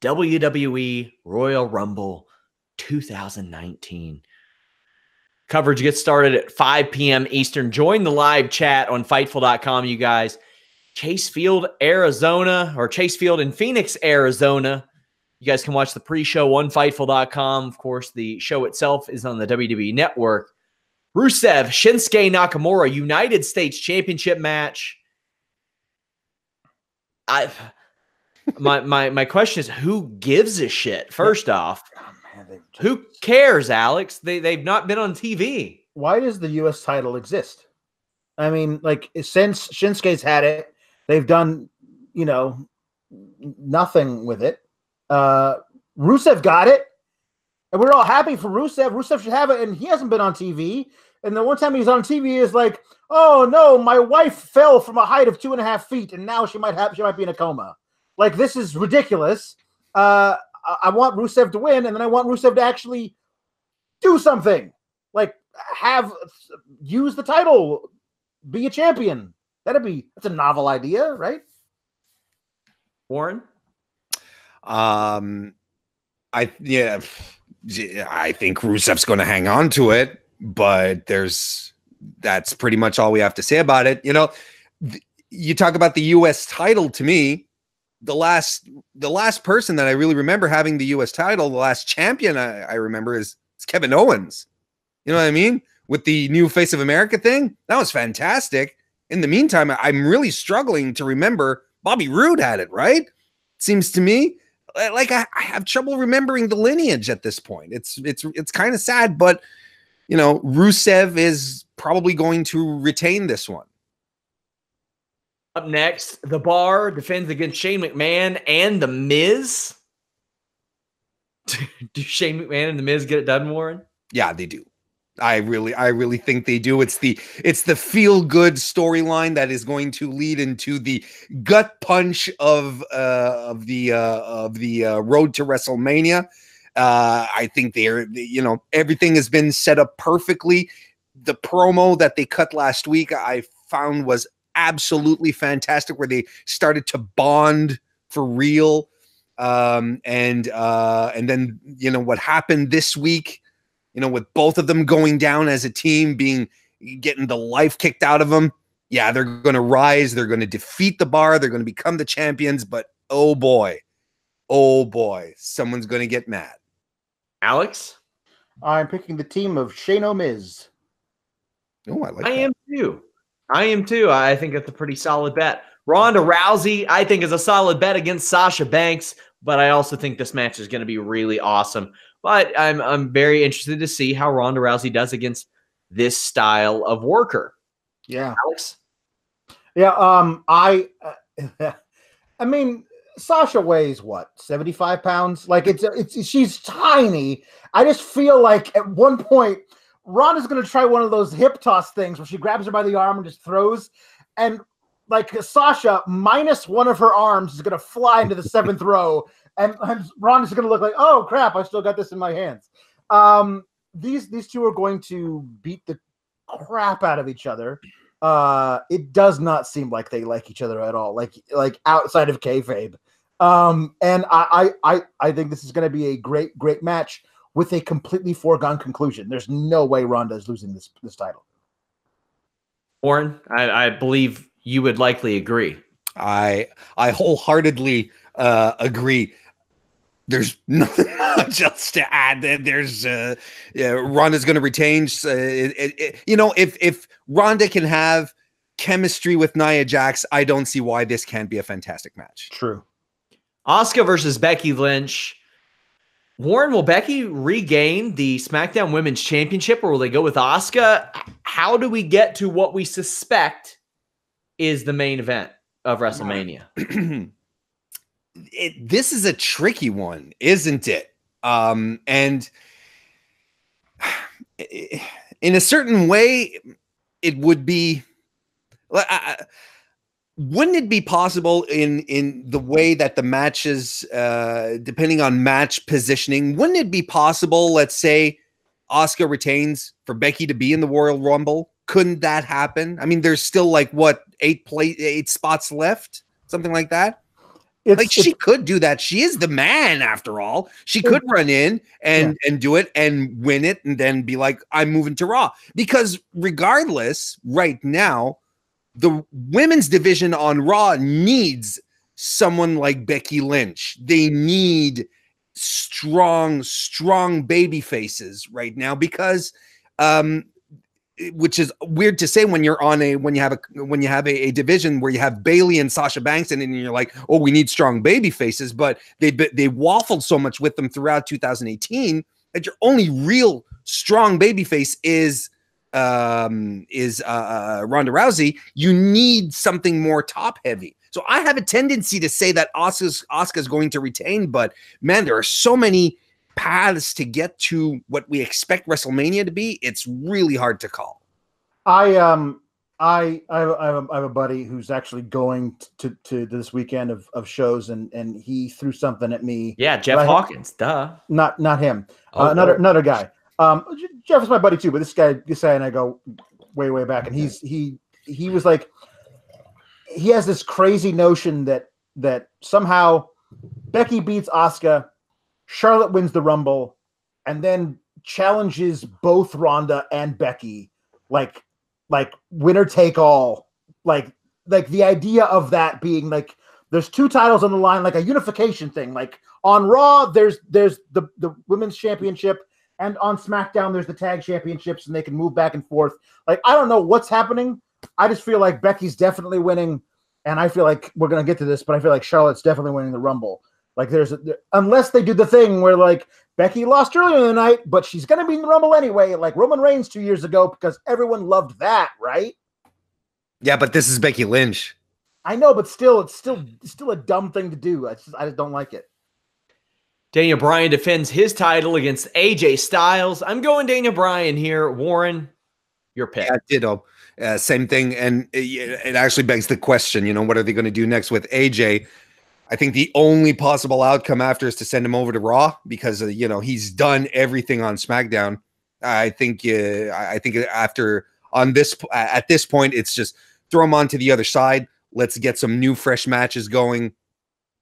WWE Royal Rumble 2019. Coverage gets started at 5 p.m. Eastern. Join the live chat on Fightful.com, you guys. Chase Field, Arizona, or Chase Field in Phoenix, Arizona. You guys can watch the pre-show on Fightful.com. Of course, the show itself is on the WWE Network. Rusev, Shinsuke Nakamura, United States Championship match. My question is, who gives a shit? First off, who cares, Alex? They've not been on TV. Why does the U.S. title exist? I mean, like, since Shinsuke's had it, they've done, nothing with it. Rusev got it, and we're all happy for Rusev. Rusev should have it, and he hasn't been on TV. And the one time he's on TV is like, oh no, my wife fell from a height of 2.5 feet, and now she might be in a coma. Like, this is ridiculous. I want Rusev to win, and then I want Rusev to actually do something. Like, use the title, be a champion. That's a novel idea, right? Warren? I think Rusev's going to hang on to it, but that's pretty much all we have to say about it. You talk about the U.S. title. To me, the last person that I really remember having the U.S. title, the last champion I remember is Kevin Owens. You know what I mean? With the new Face of America thing, that was fantastic. In the meantime, I'm really struggling to remember Bobby Roode had it, right? Seems to me like I have trouble remembering the lineage at this point. It's kind of sad, but Rusev is probably going to retain this one. Up next, The Bar defends against Shane McMahon and The Miz. Do Shane McMahon and The Miz get it done, Warren? Yeah, they do. I really think they do. It's the feel good storyline that is going to lead into the gut punch of the road to WrestleMania. I think everything has been set up perfectly. The promo that they cut last week, I found, was absolutely fantastic, where they started to bond for real. And then what happened this week, with both of them going down as a team, getting the life kicked out of them. Yeah, they're going to rise. They're going to defeat The Bar. They're going to become the champions. But oh boy, someone's going to get mad. Alex? I'm picking the team of Shane O'Miz. Oh, I like that. I am too. I think it's a pretty solid bet. Ronda Rousey, I think, is a solid bet against Sasha Banks, but I also think this match is going to be really awesome. But I'm very interested to see how Ronda Rousey does against this style of worker. Yeah, Alex. Yeah. I mean, Sasha weighs what, 75 pounds? Like, she's tiny. I just feel like at one point Ronda's going to try one of those hip toss things where she grabs her by the arm and just throws, and like Sasha minus one of her arms is going to fly into the 7th row. And Ronda's going to look like, oh, crap, I still got this in my hands. These two are going to beat the crap out of each other. It does not seem like they like each other at all, like outside of kayfabe. And I think this is going to be a great, great match with a completely foregone conclusion. There's no way Ronda is losing this title. Warren, I believe you would likely agree. I wholeheartedly agree. There's nothing much else to add. There's Ronda's going to retain. If Ronda can have chemistry with Nia Jax, I don't see why this can't be a fantastic match. True. Asuka versus Becky Lynch. Warren, will Becky regain the SmackDown Women's Championship, or will they go with Asuka? How do we get to what we suspect is the main event of WrestleMania? This is a tricky one, isn't it? And in a certain way, it would be. Wouldn't it be possible in the way that the matches, depending on match positioning, wouldn't it be possible, let's say, Asuka retains for Becky to be in the Royal Rumble? Couldn't that happen? I mean, there's still like what, 8 spots left, something like that. Like she could do that. She is the man after all. She could run in and do it and win it and then be like, I'm moving to Raw. Because regardless, right now, the women's division on Raw needs someone like Becky Lynch. They need strong baby faces right now because which is weird to say when you have a division where you have Bayley and Sasha Banks and you're like, oh, we need strong baby faces, but they waffled so much with them throughout 2018 that your only real strong baby face is Ronda Rousey. You need something more top heavy. So I have a tendency to say that Asuka's going to retain, but man, there are so many paths to get to what we expect WrestleMania to be. It's really hard to call. I have a buddy who's actually going to this weekend of shows, and he threw something at me. Yeah, Jeff Hawkins, duh. Not him. Another guy. Jeff is my buddy too, but this guy and I go way back, and he was like, he has this crazy notion that somehow Becky beats Asuka, Charlotte wins the Rumble, and then challenges both Ronda and Becky, like winner take all, like the idea of that being like there's two titles on the line, like a unification thing. Like on Raw, there's the women's championship, and on SmackDown there's the tag championships, and they can move back and forth. Like I don't know what's happening. I just feel like Becky's definitely winning, and I feel like we're gonna get to this, but I feel like Charlotte's definitely winning the Rumble. Like unless they do the thing where like Becky lost earlier in the night, but she's going to be in the Rumble anyway, like Roman Reigns 2 years ago, because everyone loved that, right? Yeah, but this is Becky Lynch. I know, but still, it's still a dumb thing to do. I just don't like it. Daniel Bryan defends his title against AJ Styles. I'm going Daniel Bryan here. Warren, your pick. Yeah, ditto. Same thing, and it actually begs the question, what are they going to do next with AJ? I think the only possible outcome after is to send him over to Raw because he's done everything on SmackDown. I think after at this point it's just throw him onto the other side. Let's get some new fresh matches going.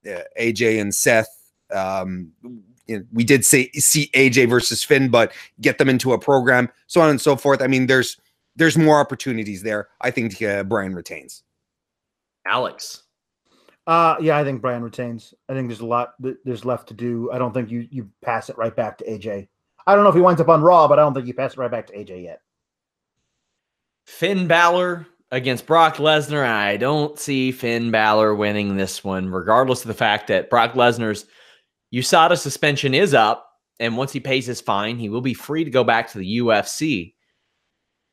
AJ and Seth. We did see AJ versus Finn, but get them into a program, so on and so forth. I mean, there's more opportunities there. I think Bryan retains. Alex. Yeah, I think Bryan retains. I think there's a lot there's left to do. I don't think you pass it right back to AJ. I don't know if he winds up on Raw, but I don't think you pass it right back to AJ yet. Finn Balor against Brock Lesnar. I don't see Finn Balor winning this one, regardless of the fact that Brock Lesnar's USADA suspension is up, and once he pays his fine, he will be free to go back to the UFC.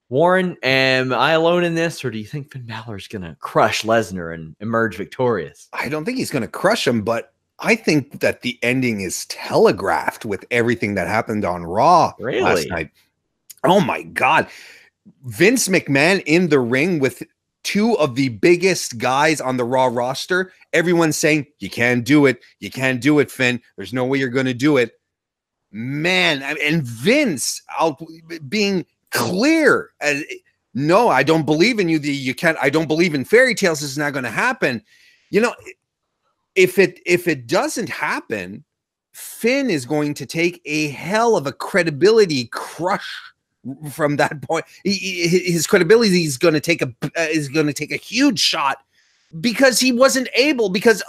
Warren, am I alone in this, or do you think Finn Balor is going to crush Lesnar and emerge victorious? I don't think he's going to crush him, but I think that the ending is telegraphed with everything that happened on Raw last night. Oh my God. Vince McMahon in the ring with two of the biggest guys on the Raw roster. Everyone's saying, you can't do it. You can't do it, Finn. There's no way you're going to do it. Man, and Vince out being clear as no, I don't believe in you. You can't. I don't believe in fairy tales. This is not going to happen. If it doesn't happen, Finn is going to take a hell of a credibility crush from that point. His credibility is going to take a huge shot because he wasn't able. Because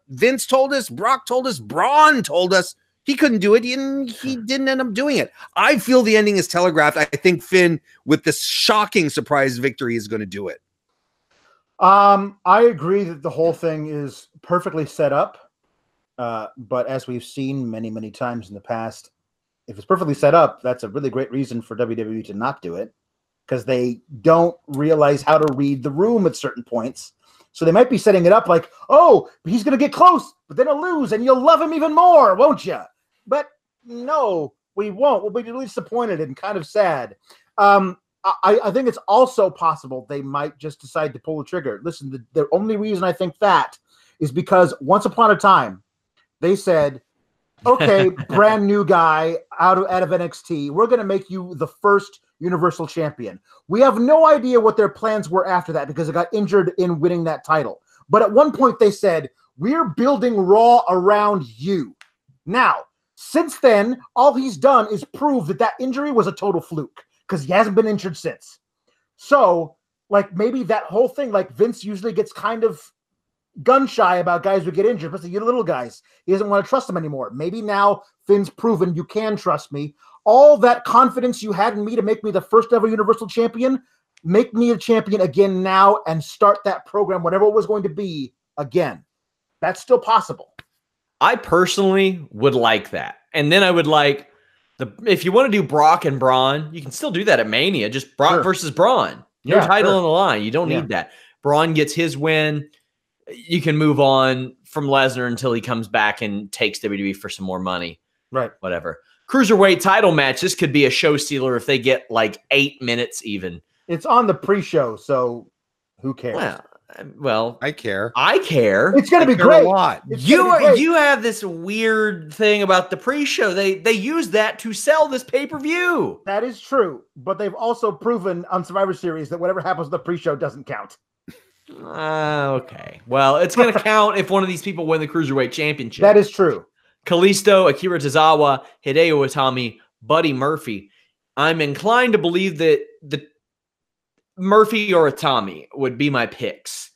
Vince told us, Brock told us, Braun told us. He couldn't do it, and he didn't end up doing it. I feel the ending is telegraphed. I think Finn, with this shocking surprise victory, is going to do it. I agree that the whole thing is perfectly set up. But as we've seen many, many times in the past, if it's perfectly set up, that's a really great reason for WWE to not do it, because they don't realize how to read the room at certain points. So they might be setting it up like, oh, he's going to get close, but then he'll lose, and you'll love him even more, won't you? But no, we won't. We'll be really disappointed and kind of sad. I think it's also possible they might just decide to pull the trigger. Listen, the only reason I think that is because once upon a time, they said, okay, brand new guy out of NXT, we're going to make you the first Universal Champion. We have no idea what their plans were after that because it got injured in winning that title. But at one point they said, We're building Raw around you. Now, since then, all he's done is prove that that injury was a total fluke because he hasn't been injured since. So, like, maybe that whole thing, like, Vince usually gets kind of gun shy about guys who get injured, especially you little guys. He doesn't want to trust them anymore. Maybe now Finn's proven you can trust me. All that confidence you had in me to make me the first ever Universal Champion, make me a champion again now and start that program, whatever it was going to be, again. That's still possible. I personally would like that. And then I would like, if you want to do Brock and Braun, you can still do that at Mania. Just Brock versus Braun. No title on the line. You don't need that. Braun gets his win. You can move on from Lesnar until he comes back and takes WWE for some more money. Right. Whatever. Cruiserweight title match. This could be a show stealer if they get like 8 minutes even. It's on the pre-show, so who cares? Well, I care. I care. It's going to be great. A lot. You have this weird thing about the pre-show. They use that to sell this pay-per-view. That is true, but they've also proven on Survivor Series that whatever happens with the pre-show doesn't count. Okay. Well, it's going to count if one of these people win the Cruiserweight Championship. That is true. Kalisto, Akira Tozawa, Hideo Itami, Buddy Murphy. I'm inclined to believe that the Murphy or Itami would be my picks,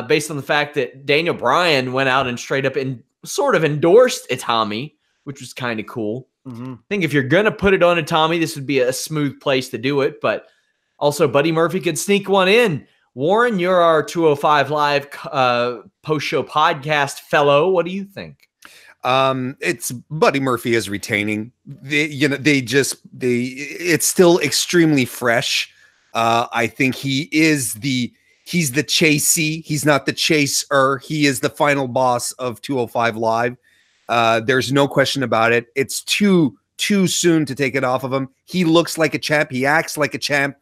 based on the fact that Daniel Bryan went out and straight up and sort of endorsed Itami, which was kind of cool. I think if you're going to put it on Itami, this would be a smooth place to do it. But also, Buddy Murphy could sneak one in. Warren, you're our 205 Live post-show podcast fellow. What do you think? It's Buddy Murphy is retaining. It's still extremely fresh. I think he's the chasey. He's not the chaser. He is the final boss of 205 Live. There's no question about it. It's too soon to take it off of him. He looks like a champ. He acts like a champ.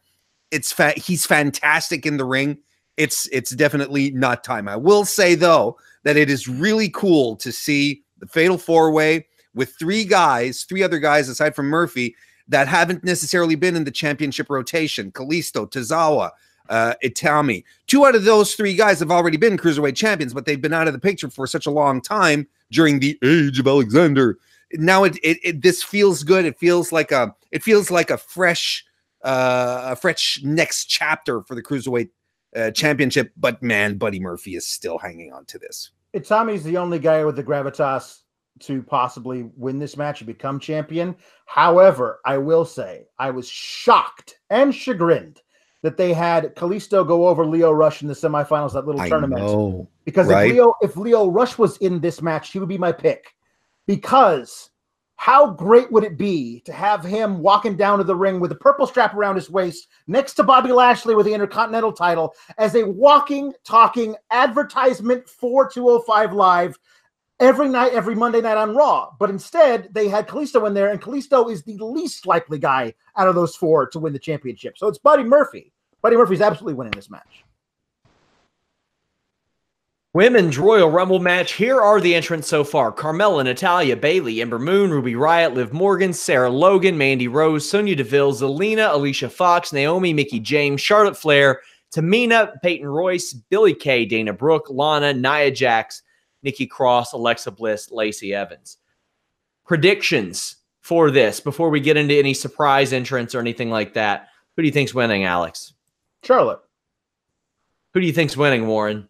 He's fantastic in the ring. It's definitely not time. I will say though that it is really cool to see the Fatal 4-Way with three other guys aside from Murphy that haven't necessarily been in the championship rotation. Kalisto, Tozawa, Itami. 2 out of those 3 guys have already been Cruiserweight champions, but they've been out of the picture for such a long time during the age of Alexander. Now this feels good. It feels like a fresh next chapter for the Cruiserweight championship. But man, Buddy Murphy is still hanging on to this. Itami's the only guy with the gravitas to possibly win this match and become champion. However, I will say I was shocked and chagrined that they had Kalisto go over Lio Rush in the semifinals, that little tournament. Because if Lio Rush was in this match, he would be my pick. Because how great would it be to have him walking down to the ring with a purple strap around his waist next to Bobby Lashley with the Intercontinental title as a walking, talking advertisement for 205 Live every night, every Monday night on Raw. But instead, they had Kalisto in there, and Kalisto is the least likely guy out of those 4 to win the championship. So it's Buddy Murphy. Buddy Murphy's absolutely winning this match. Women's Royal Rumble match. Here are the entrants so far. Carmella, Natalya, Bayley, Ember Moon, Ruby Riott, Liv Morgan, Sarah Logan, Mandy Rose, Sonya Deville, Zelina, Alicia Fox, Naomi, Mickie James, Charlotte Flair, Tamina, Peyton Royce, Billie Kay, Dana Brooke, Lana, Nia Jax, Nikki Cross, Alexa Bliss, Lacey Evans. Predictions for this before we get into any surprise entrants or anything like that. Who do you think's winning, Alex? Charlotte. Who do you think's winning, Warren?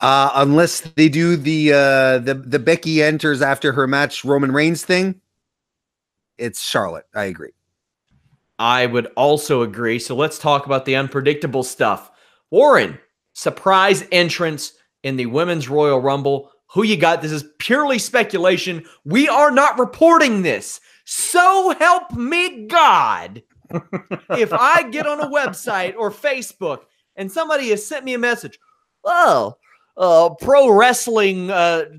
Unless they do the Becky enters after her match Roman Reigns thing, it's Charlotte. I agree. I would also agree. So let's talk about the unpredictable stuff. Warren, surprise entrance in the Women's Royal Rumble. Who you got? This is purely speculation. We are not reporting this. So help me God. If I get on a website or Facebook and somebody has sent me a message, Pro Wrestling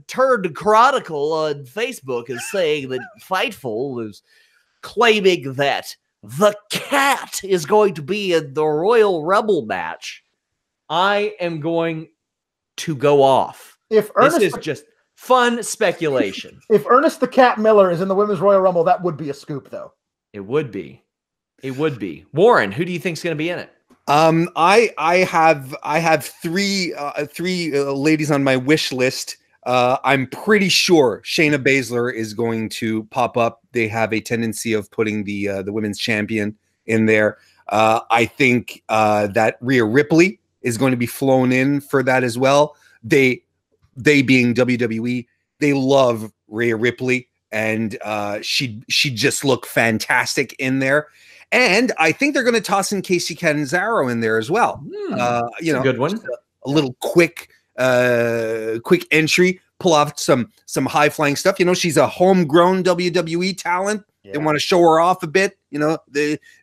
Turd Chronicle on Facebook is saying that Fightful is claiming that the cat is going to be in the Royal Rumble match, I am going to go off. This is just fun speculation. If Ernest the Cat Miller is in the Women's Royal Rumble, that would be a scoop, though. It would be. It would be. Warren, who do you think is going to be in it? I have three ladies on my wish list. I'm pretty sure Shayna Baszler is going to pop up. They have a tendency of putting the women's champion in there. I think that Rhea Ripley is going to be flown in for that as well. They being WWE, they love Rhea Ripley, and she just looked fantastic in there. And I think they're going to toss in Casey Catanzaro in there as well. You know, a good one. A little quick entry, pull off some high flying stuff. You know, she's a homegrown WWE talent. Yeah. They want to show her off a bit. You know,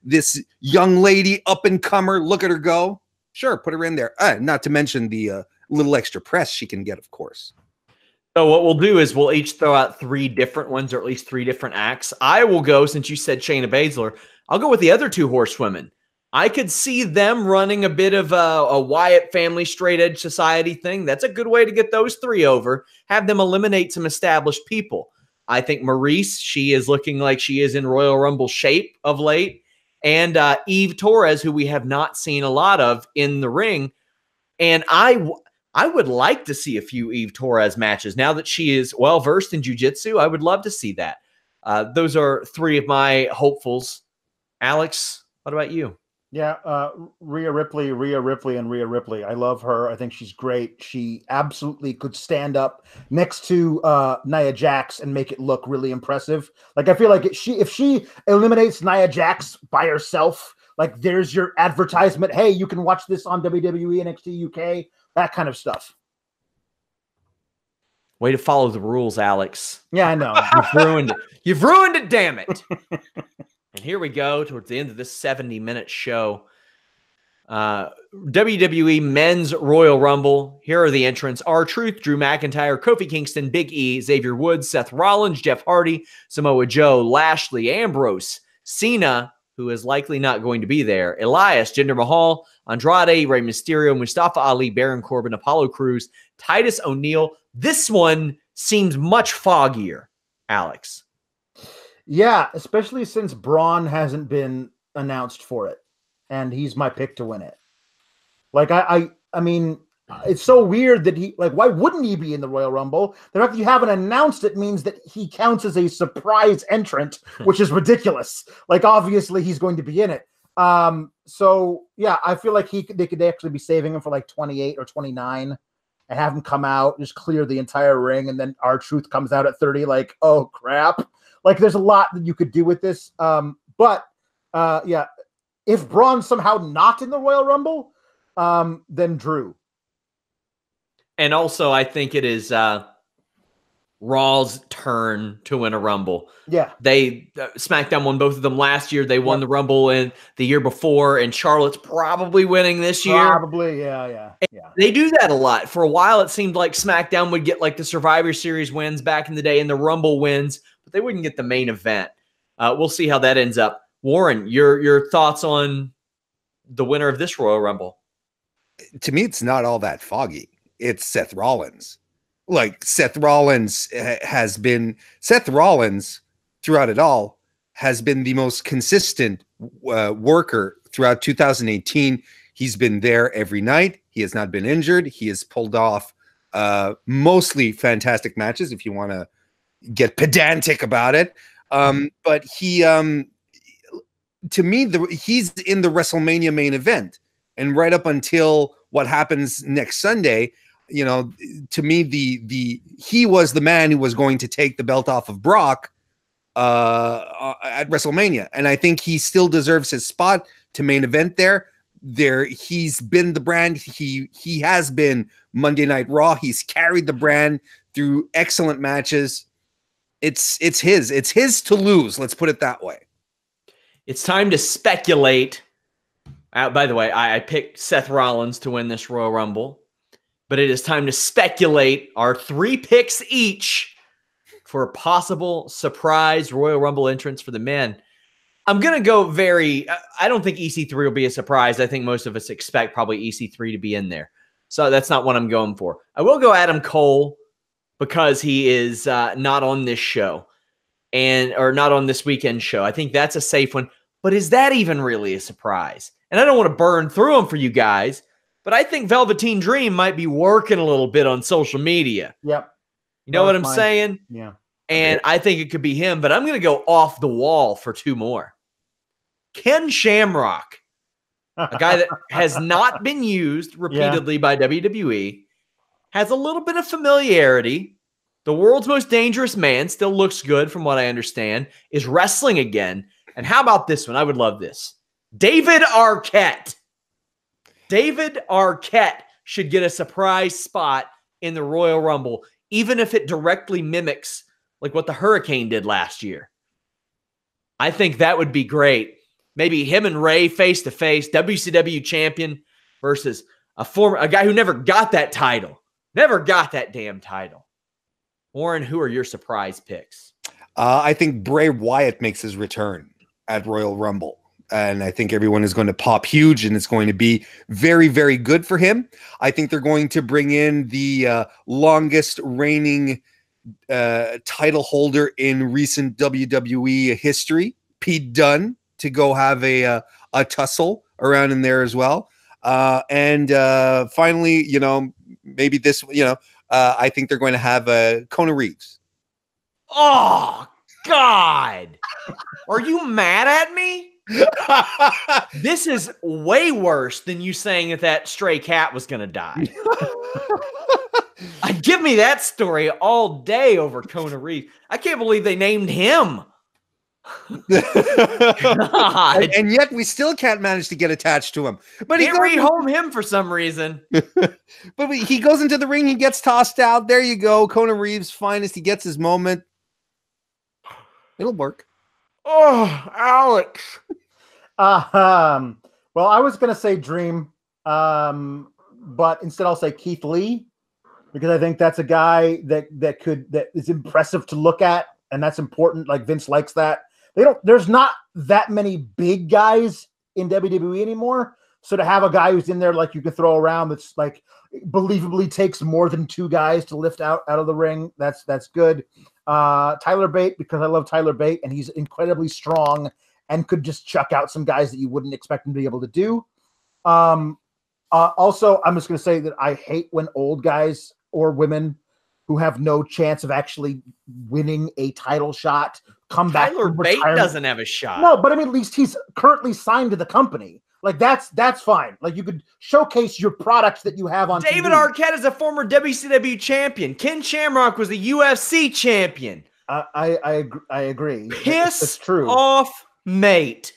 this young lady, up and comer. Look at her go. Sure, put her in there. Not to mention the little extra press she can get, of course. So what we'll do is we'll each throw out 3 different ones, or at least 3 different acts. I will go, since you said Shayna Baszler, I'll go with the other 2 horsewomen. I could see them running a bit of a Wyatt family straight edge society thing. That's a good way to get those 3 over. Have them eliminate some established people. I think Maurice, she is looking like she is in Royal Rumble shape of late. And Eve Torres, who we have not seen a lot of in the ring. And I would like to see a few Eve Torres matches. Now that she is well-versed in jiu-jitsu, I would love to see that. Those are 3 of my hopefuls. Alex, what about you? Yeah, Rhea Ripley, and Rhea Ripley. I love her. I think she's great. She absolutely could stand up next to Nia Jax and make it look really impressive. Like, I feel like if she eliminates Nia Jax by herself, like, there's your advertisement. Hey, you can watch this on WWE NXT UK, that kind of stuff. Way to follow the rules, Alex. Yeah, I know. You've ruined it. You've ruined it, damn it. And here we go towards the end of this 70-minute show. WWE Men's Royal Rumble. Here are the entrants. R-Truth, Drew McIntyre, Kofi Kingston, Big E, Xavier Woods, Seth Rollins, Jeff Hardy, Samoa Joe, Lashley, Ambrose, Cena, who is likely not going to be there, Elias, Jinder Mahal, Andrade, Rey Mysterio, Mustafa Ali, Baron Corbin, Apollo Crews, Titus O'Neil. This one seems much foggier, Alex. Yeah, especially since Braun hasn't been announced for it, and he's my pick to win it. Like, I mean, it's so weird that why wouldn't he be in the Royal Rumble? The fact that you haven't announced it means that he counts as a surprise entrant, which is ridiculous. Like, obviously he's going to be in it. So yeah, I feel like they could actually be saving him for like 28 or 29 and have him come out, just clear the entire ring, and then R-Truth comes out at 30, like, oh crap. Like, there's a lot that you could do with this. But yeah, if Braun's somehow not in the Royal Rumble, then Drew. And also, I think it is Raw's turn to win a Rumble. Yeah. They SmackDown won both of them last year. They won the Rumble in the year before, and Charlotte's probably winning this year. Probably, yeah. They do that a lot. For a while, it seemed like SmackDown would get like the Survivor Series wins back in the day and the Rumble wins, but they wouldn't get the main event. We'll see how that ends up. Warren, your thoughts on the winner of this Royal Rumble? To me, it's not all that foggy. It's Seth Rollins. Like, Seth Rollins throughout it all has been the most consistent worker throughout 2018. He's been there every night. He has not been injured. He has pulled off mostly fantastic matches, if you want to get pedantic about it. But he, to me, he's in the WrestleMania main event. And right up until what happens next Sunday, you know, to me, he was the man who was going to take the belt off of Brock at WrestleMania. And I think he still deserves his spot to main event there. He's been the brand. He has been Monday Night Raw. He's carried the brand through excellent matches. It's his to lose. Let's put it that way. It's time to speculate. By the way, I picked Seth Rollins to win this Royal Rumble, but it is time to speculate our 3 picks each for a possible surprise Royal Rumble entrance for the men. I'm going to go I don't think EC3 will be a surprise. I think most of us expect probably EC3 to be in there. So that's not what I'm going for. I will go Adam Cole because he is not on this show or not on this weekend show. I think that's a safe one. But is that even really a surprise? And I don't want to burn through them for you guys, but I think Velveteen Dream might be working a little bit on social media. Yep. You know what I'm saying? Yeah. And I think it could be him, but I'm going to go off the wall for two more. Ken Shamrock, a guy that has not been used repeatedly by WWE, has a little bit of familiarity. The world's most dangerous man still looks good from what I understand, is wrestling again. And how about this one? I would love this. David Arquette. David Arquette should get a surprise spot in the Royal Rumble, even if it directly mimics like what the Hurricane did last year. I think that would be great. Maybe him and Ray face to face, WCW champion versus a guy who never got that title. Never got that damn title. Warren, who are your surprise picks? I think Bray Wyatt makes his return at Royal Rumble. And I think everyone is going to pop huge, and it's going to be very, very good for him. I think they're going to bring in the longest reigning title holder in recent WWE history, Pete Dunne, to go have a tussle around in there as well. And finally, maybe this, I think they're going to have Kona Reeves. Oh, God. Are you mad at me? This is way worse than you saying that stray cat was going to die. Give me that story all day over Kona Reeves. I can't believe they named him. and yet we still can't manage to get attached to him. But can't rehome him for some reason. But he goes into the ring, he gets tossed out. There you go, Kona Reeves' finest. He gets his moment. It'll work. Oh, Alex. Well, I was gonna say Dream, but instead I'll say Keith Lee, because I think that's a guy that is impressive to look at, and that's important. Like Vince likes that. There's not that many big guys in WWE anymore. So to have a guy who's in there like you can throw around that's like believably takes more than two guys to lift out of the ring, that's good. Tyler Bate, because I love Tyler Bate and he's incredibly strong and could just chuck out some guys that you wouldn't expect him to be able to do. Also, I'm just going to say that I hate when old guys or women who have no chance of actually winning a title shot come back. Tyler Bate doesn't have a shot. No, but I mean, at least he's currently signed to the company. Like that's fine. Like you could showcase your products that you have on David TV. Arquette is a former WCW champion. Ken Shamrock was a UFC champion. I agree. Piss it's true. off, mate.